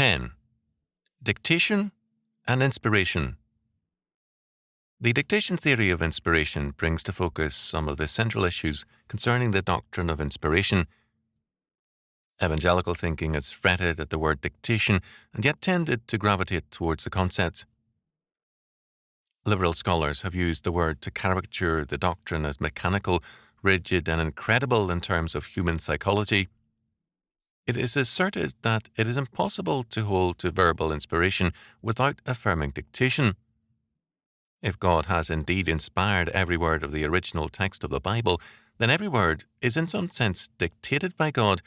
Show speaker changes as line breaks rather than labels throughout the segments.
10. Dictation and inspiration. The dictation theory of inspiration brings to focus some of the central issues concerning the doctrine of inspiration. Evangelical thinking has fretted at the word dictation and yet tended to gravitate towards the concept. Liberal scholars have used the word to caricature the doctrine as mechanical, rigid, and incredible in terms of human psychology. It is asserted that it is impossible to hold to verbal inspiration without affirming dictation. If God has indeed inspired every word of the original text of the Bible, then every word is in some sense dictated by God,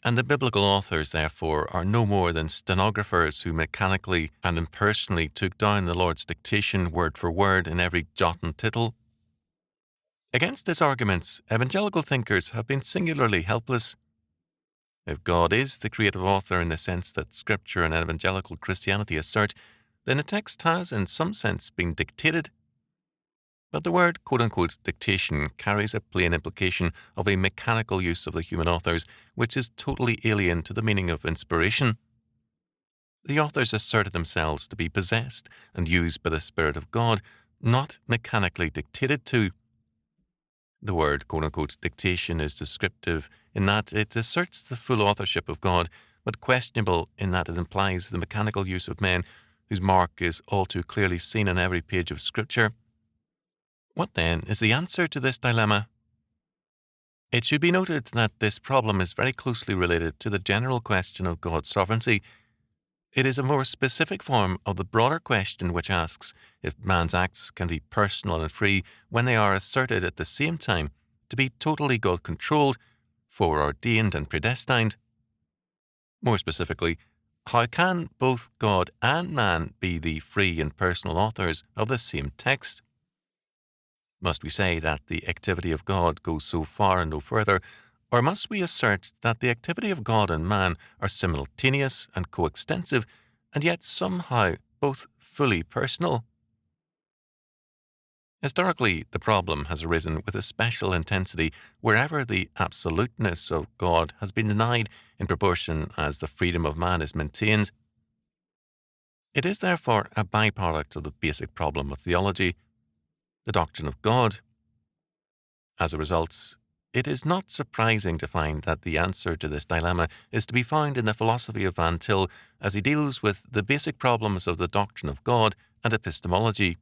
and the biblical authors, therefore, are no more than stenographers who mechanically and impersonally took down the Lord's dictation word for word in every jot and tittle. Against this argument, evangelical thinkers have been singularly helpless. If God is the creative author in the sense that Scripture and evangelical Christianity assert, then the text has in some sense been dictated. But the word quote-unquote dictation carries a plain implication of a mechanical use of the human authors, which is totally alien to the meaning of inspiration. The authors asserted themselves to be possessed and used by the Spirit of God, not mechanically dictated to. The word quote-unquote dictation is descriptive in that it asserts the full authorship of God, but questionable in that it implies the mechanical use of men whose mark is all too clearly seen on every page of Scripture. What then is the answer to this dilemma? It should be noted that this problem is very closely related to the general question of God's sovereignty. It is a more specific form of the broader question which asks if man's acts can be personal and free when they are asserted at the same time to be totally God-controlled, foreordained and predestined. More specifically, how can both God and man be the free and personal authors of the same text? Must we say that the activity of God goes so far and no further, or must we assert that the activity of God and man are simultaneous and coextensive, and yet somehow both fully personal? Historically, the problem has arisen with a special intensity wherever the absoluteness of God has been denied in proportion as the freedom of man is maintained. It is therefore a byproduct of the basic problem of theology, the doctrine of God. As a result, it is not surprising to find that the answer to this dilemma is to be found in the philosophy of Van Til as he deals with the basic problems of the doctrine of God and epistemology.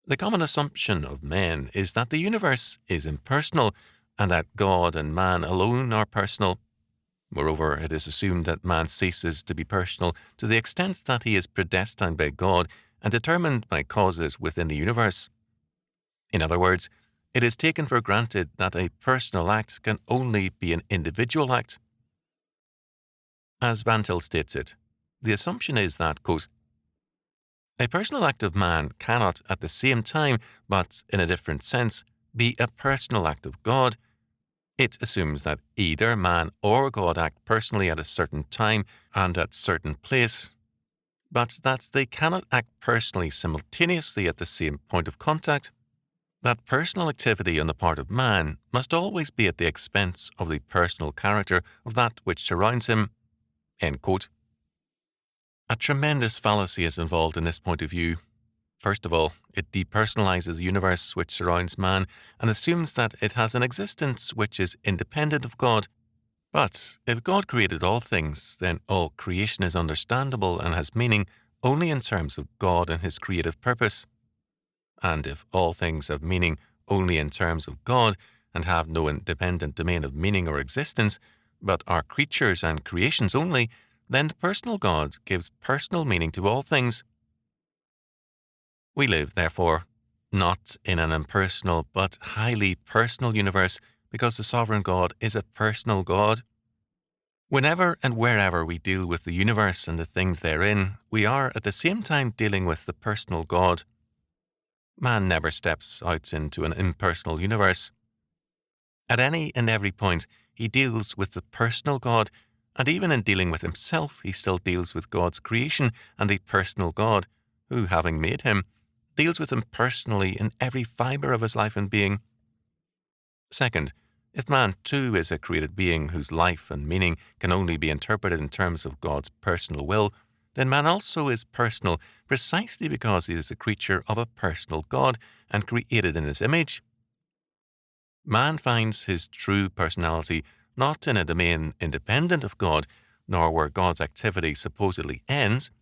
The common assumption of men is that the universe is impersonal and that God and man alone are personal. Moreover, it is assumed that man ceases to be personal to the extent that he is predestined by God and determined by causes within the universe. In other words, it is taken for granted that a personal act can only be an individual act. As Van Til states it, the assumption is that, quote, a personal act of man cannot at the same time, but in a different sense, be a personal act of God. It assumes that either man or God act personally at a certain time and at a certain place, but that they cannot act personally simultaneously at the same point of contact. That personal activity on the part of man must always be at the expense of the personal character of that which surrounds him. End quote. A tremendous fallacy is involved in this point of view. First of all, it depersonalizes the universe which surrounds man and assumes that it has an existence which is independent of God. But if God created all things, then all creation is understandable and has meaning only in terms of God and His creative purpose. And if all things have meaning only in terms of God and have no independent domain of meaning or existence, but are creatures and creations only, then the personal God gives personal meaning to all things. We live, therefore, not in an impersonal but highly personal universe because the sovereign God is a personal God. Whenever and wherever we deal with the universe and the things therein, we are at the same time dealing with the personal God. Man never steps out into an impersonal universe. At any and every point, he deals with the personal God, and even in dealing with himself, he still deals with God's creation and the personal God, who, having made him, deals with him personally in every fibre of his life and being. Second, If man too is a created being whose life and meaning can only be interpreted in terms of God's personal will, then man also is personal precisely because he is a creature of a personal God and created in his image. Man finds his true personality not in a domain independent of God, nor where God's activity supposedly ends,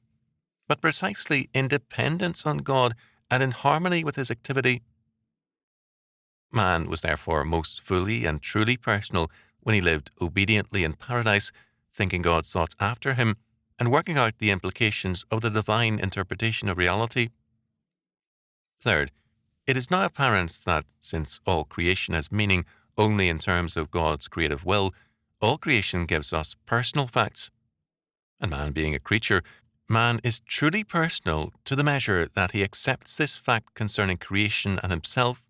but precisely in dependence on God and in harmony with his activity. Man was therefore most fully and truly personal when he lived obediently in paradise, thinking God's thoughts after him, and working out the implications of the divine interpretation of reality. Third, it is now apparent that since all creation has meaning only in terms of God's creative will, all creation gives us personal facts. And man being a creature, man is truly personal to the measure that he accepts this fact concerning creation and himself.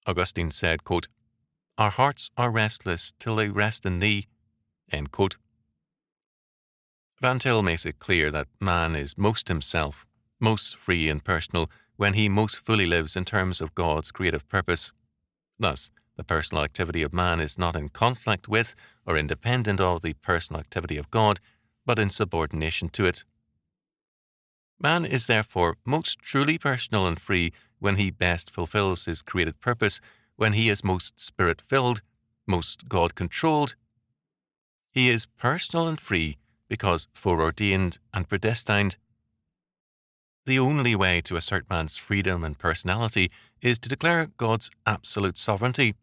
Augustine said, quote, "Our hearts are restless till they rest in thee." End quote. Van Til makes it clear that man is most himself, most free and personal, when he most fully lives in terms of God's creative purpose. Thus, the personal activity of man is not in conflict with or independent of the personal activity of God, but in subordination to it. Man is therefore most truly personal and free when he best fulfills his created purpose, when he is most spirit-filled, most God-controlled. He is personal and free because foreordained and predestined. The only way to assert man's freedom and personality is to declare God's absolute sovereignty.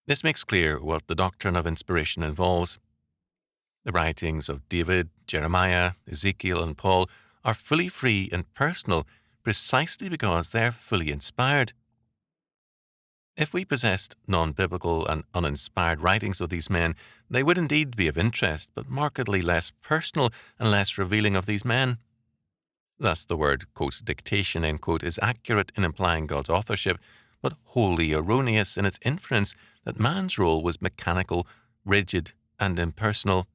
This makes clear what the doctrine of inspiration involves. The writings of David, Jeremiah, Ezekiel, and Paul are fully free and personal precisely because they're fully inspired. If we possessed non-biblical and uninspired writings of these men, they would indeed be of interest, but markedly less personal and less revealing of these men. Thus, the word, quote, dictation, end quote, is accurate in implying God's authorship, but wholly erroneous in its inference that man's role was mechanical, rigid, and impersonal.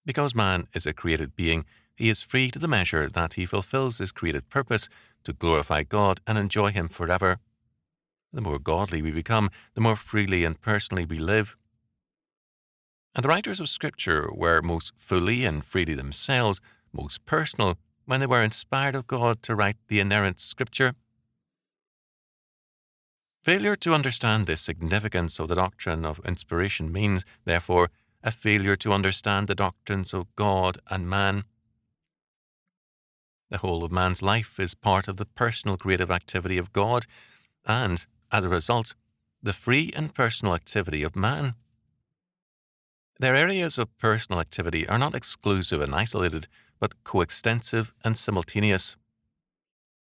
Because man is a created being, he is free to the measure that he fulfills his created purpose to glorify God and enjoy him forever. The more godly we become, the more freely and personally we live. And the writers of Scripture were most fully and freely themselves, most personal, when they were inspired of God to write the inerrant Scripture. Failure to understand the significance of the doctrine of inspiration means, therefore, a failure to understand the doctrines of God and man. The whole of man's life is part of the personal creative activity of God, and, as a result, the free and personal activity of man. Their areas of personal activity are not exclusive and isolated, but coextensive and simultaneous.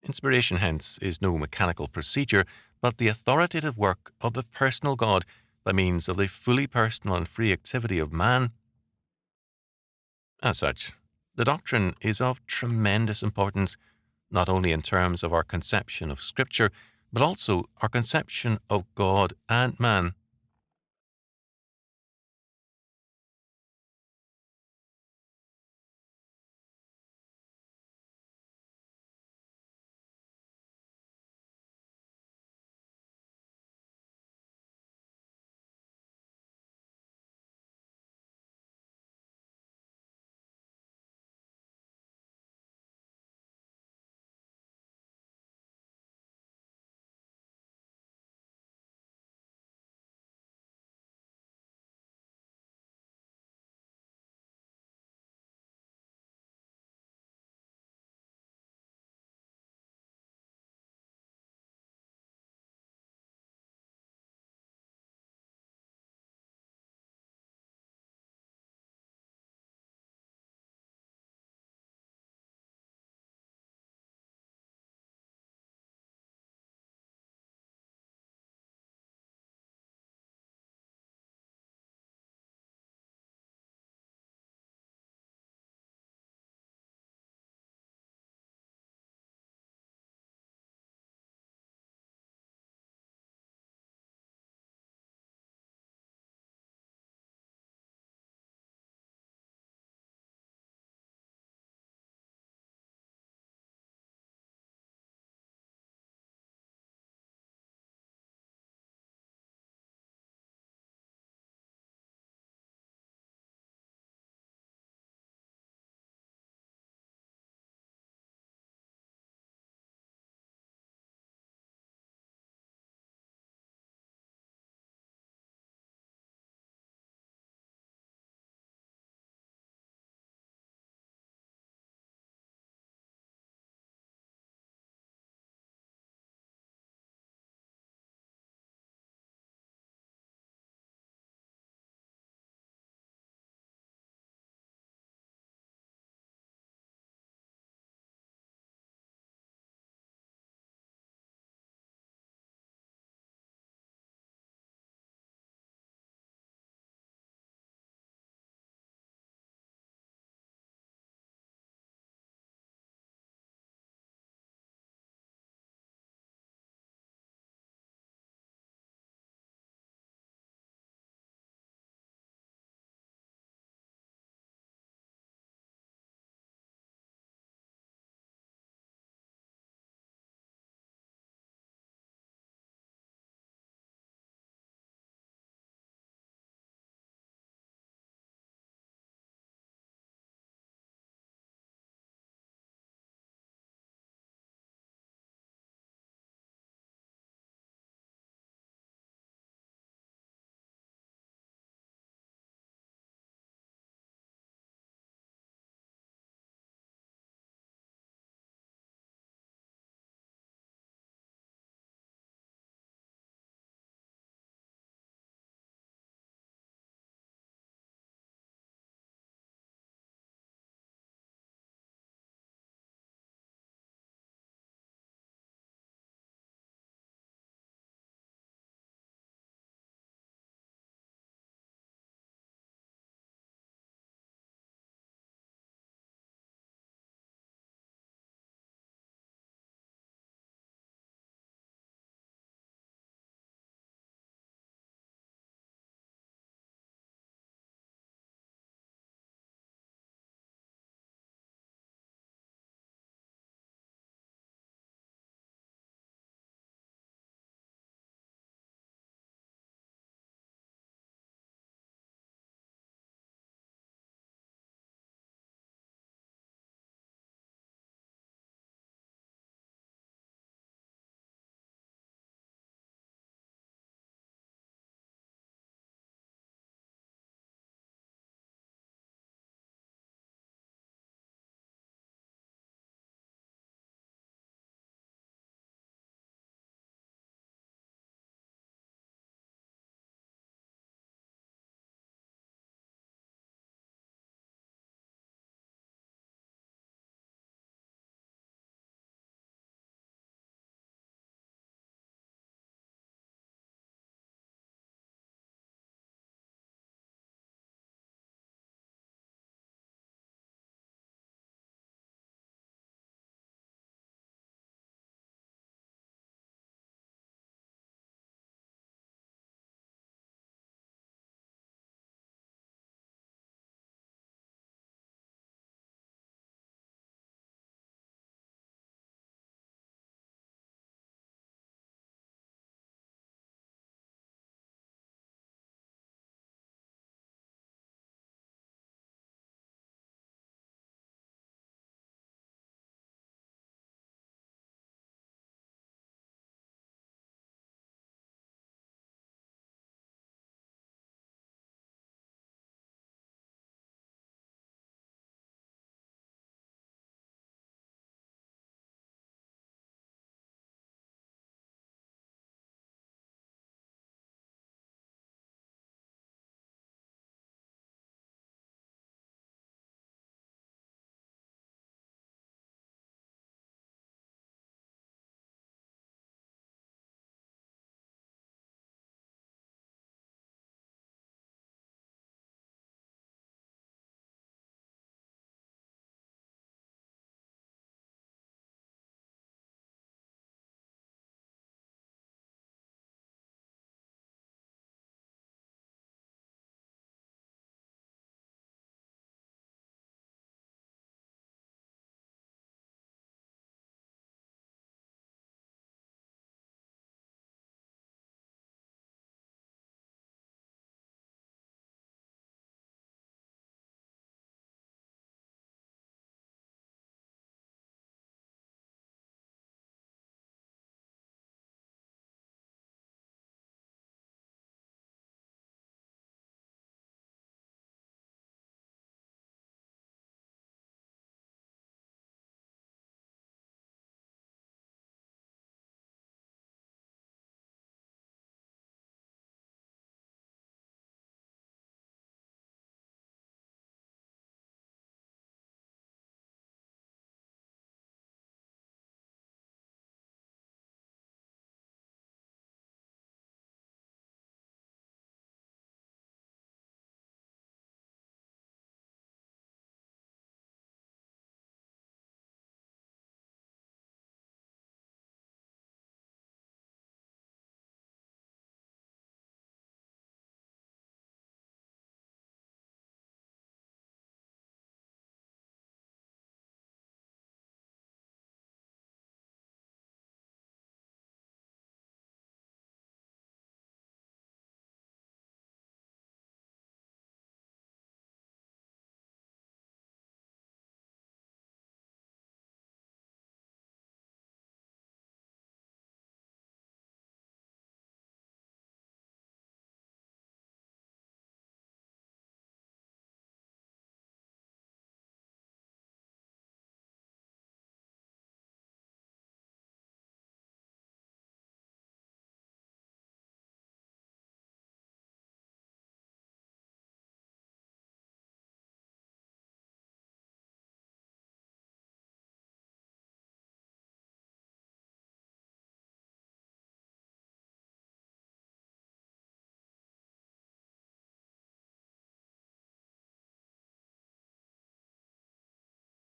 Inspiration, hence, is no mechanical procedure, but the authoritative work of the personal God by means of the fully personal and free activity of man. As such, the doctrine is of tremendous importance, not only in terms of our conception of Scripture, but also our conception of God and man.